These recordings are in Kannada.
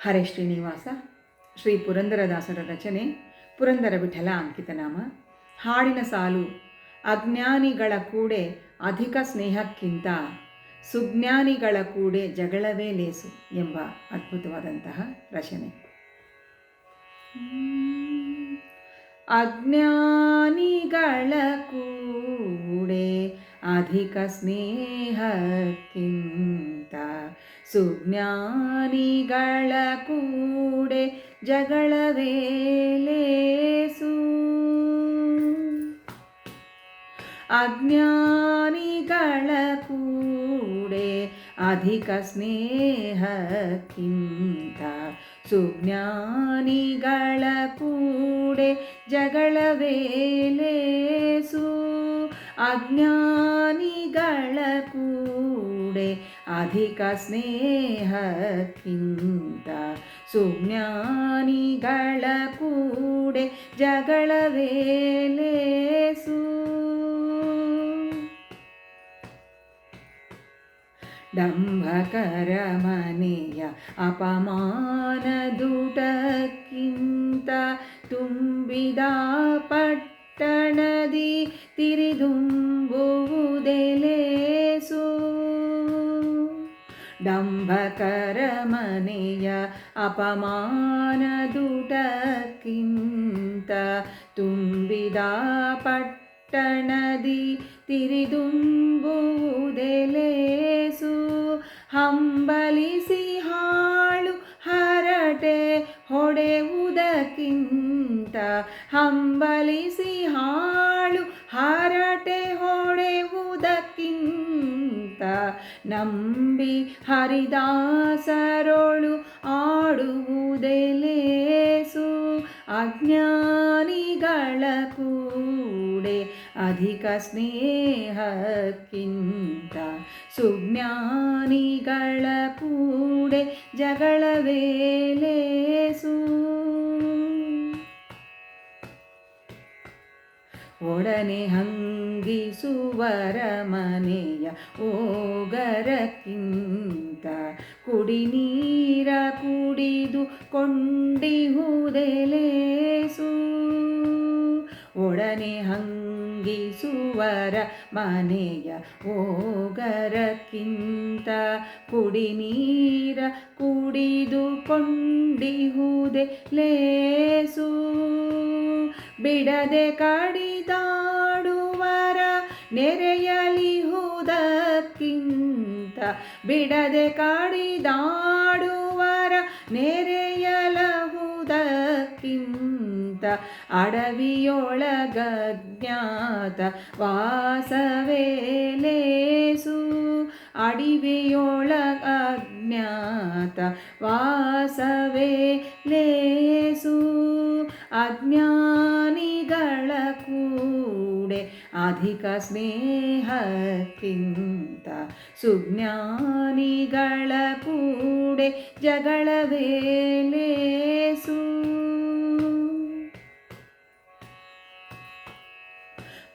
ಹರೇ ಶ್ರೀನಿವಾಸ. ಶ್ರೀ ಪುರಂದರದಾಸರ ರಚನೆ. ಪುರಂದರ ವಿಠಲ ಅಂಕಿತನಾಮ. ಹಾಡಿನ ಸಾಲು: ಅಜ್ಞಾನಿಗಳ ಕೂಡೆ ಅಧಿಕ ಸ್ನೇಹಕ್ಕಿಂತ ಸುಜ್ಞಾನಿಗಳ ಕೂಡೆ ಜಗಳವೇ ಲೇಸು ಎಂಬ ಅದ್ಭುತವಾದಂತಹ ರಚನೆ. ಅಜ್ಞಾನಿಗಳ ಕೂಡೆ ಅಧಿಕ ಸ್ನೇಹಕ್ಕಿಂತ ಸುಜ್ಞಾನಿಗಳ ಕೂಡೆ ಜಗಳವೇ ಲೇಸು. ಅಜ್ಞಾನಿಗಳ ಕೂಡೆ ಅಧಿಕ ಸ್ನೇಹಕ್ಕಿಂತ ಸುಜ್ಞಾನಿಗಳ ಕೂಡೆ ಜಗಳವೇ ಲೇಸು. ಅಜ್ಞಾನಿಗಳ ಕೂಡೆ ಅಧಿಕ ಸ್ನೇಹಕ್ಕಿಂತ ಸುಜ್ಞಾನಿಗಳ ಕೂಡೆ ಜಗಳವೇ ಲೇಸು. ಡಂಭಕರ ಮನೆಯ ಅಪಮಾನದುಟಕ್ಕಿಂತ ತುಂಬಿದ ಪಟ್ಟಣದಿ ತಿರಿದುಂಬುವುದೇ ಲೇಸು. ಡಂಭಕರ ಮನೆಯ ಅಪಮಾನದುಟಕ್ಕಿಂತ ತುಂಬಿದ ಪಟ್ಟಣದಿ ತಿರಿದುಂಬುವುದೇ ಲೇಸು. ಹಂಬಲಿಸಿ ಹಾಳು ಹರಟೆ ಹೊಡೆಯುವುದಕ್ಕಿಂತ ಹಂಬಲಿಸಿ ಹಾಳು ಹರಟೆ ಹೊಡೆಯುವುದಕ್ಕಿಂತ ನಂಬಿ ಹರಿದಾಸರೊಳು ಆಡುವುದೇ ಲೇಸು. ಅಜ್ಞಾನಿಗಳ ಕೂಡೆ ಅಧಿಕ ಸ್ನೇಹಕ್ಕಿಂತ ಸುಜ್ಞಾನಿಗಳ ಕೂಡೆ ಜಗಳವೇ ಲೇಸು. ಒಡನೆ ಹಂಗಿಸುವರ ಮನೆಯ ಓಗರಕ್ಕಿಂತ ಕುಡಿ ನೀರ ಕುಡಿದು ಕೊಂಡಿಹುದೇ ಲೇಸು. ಒಡನೆ ಹಂಗಿಸುವರ ಮನೆಯ ಓಗರಕ್ಕಿಂತ ಕುಡಿ ನೀರ ಕುಡಿದು ಕೊಂಡಿಹುದೇ ಲೇಸು. ಬಿಡದೆ ಕಡಿದಾಡುವರ ನೆರೆಯಲಿಹುದಕ್ಕಿಂತ ಬಿಡದೆ ಕಡಿದಾಡುವರ ನೆರೆಯಲಹುದಕ್ಕಿಂತ ಅಡವಿಯೊಳಗಜ್ಞಾತ ವಾಸವೇ ಲೇಸು. ಅಡವಿಯೊಳಗಜ್ಞಾತ ವಾಸವೇ ಲೇಸು. ಅಜ್ಞಾನಿಗಳ ಕೂಡೆ ಅಧಿಕ ಸ್ನೇಹಕ್ಕಿಂತ ಸುಜ್ಞಾನಿಗಳ ಕೂಡೆ ಜಗಳವೇ ಲೇಸು.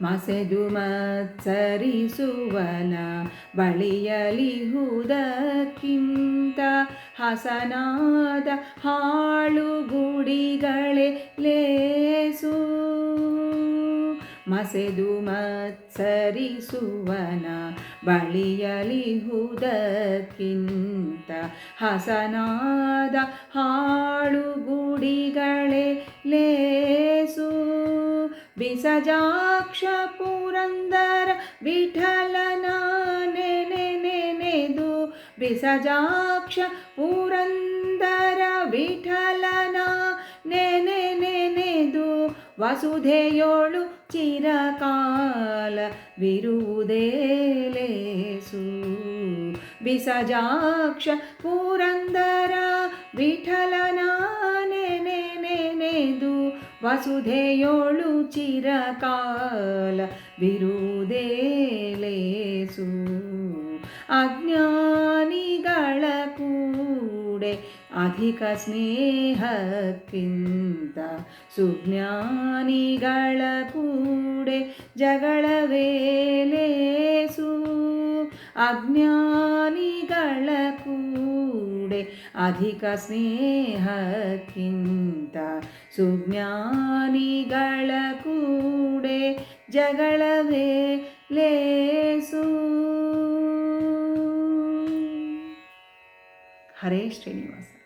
ಮಸೆದು ಮತ್ಸರಿಸುವನ ಬಳಿಯಲಿಹುದಕ್ಕಿಂತ ಹಸನಾದ ಹಾಳುಗುಡಿಗಳೇ ಲೇಸು. ಮಸೆದು ಮತ್ಸರಿಸುವನ ಬಳಿಯಲಿಹುದಕ್ಕಿಂತ ಹಸನಾದ ಹಾಳುಗುಡಿಗಳೇ ಲೇಸು. ಬಿಸಜಾಕ್ಷ ಪುರಂದರ ವಿಠಲನ ನೆನೆದು ಬಿಸಜಾಕ್ಷ ಪುರಂದರ ವಿಠಲನ ನೆನೆದು ವಸುಧೆಯೋಳು ಚಿರಕಾಲ ವಿರುವುದೇ ಲೇಸು. ಬಿಸಜಾಕ್ಷ ಪುರಂದರ ವಿಠಲನ ನೆನೆದು ವಸುಧೆಯೋಳು ಚಿರಕಾಲ ವಿರುವುದೇ ಲೇಸು. ಅಜ್ಞಾನಿಗಳ ಕೂಡೆ ಅಧಿಕ ಸ್ನೇಹಕ್ಕಿಂತ ಸುಜ್ಞಾನಿಗಳ ಕೂಡೆ ಜಗಳವೇ ಲೇಸು. ಅಜ್ಞಾನಿಗಳ ಕೂಡೆ ಕೂಡೆ ಅಧಿಕ ಸ್ನೇಹಕ್ಕಿಂತ ಸುಜ್ಞಾನಿಗಳ ಕೂಡೆ ಜಗಳವೇ ಲೇಸು. ಹರೇ ಶ್ರೀನಿವಾಸ.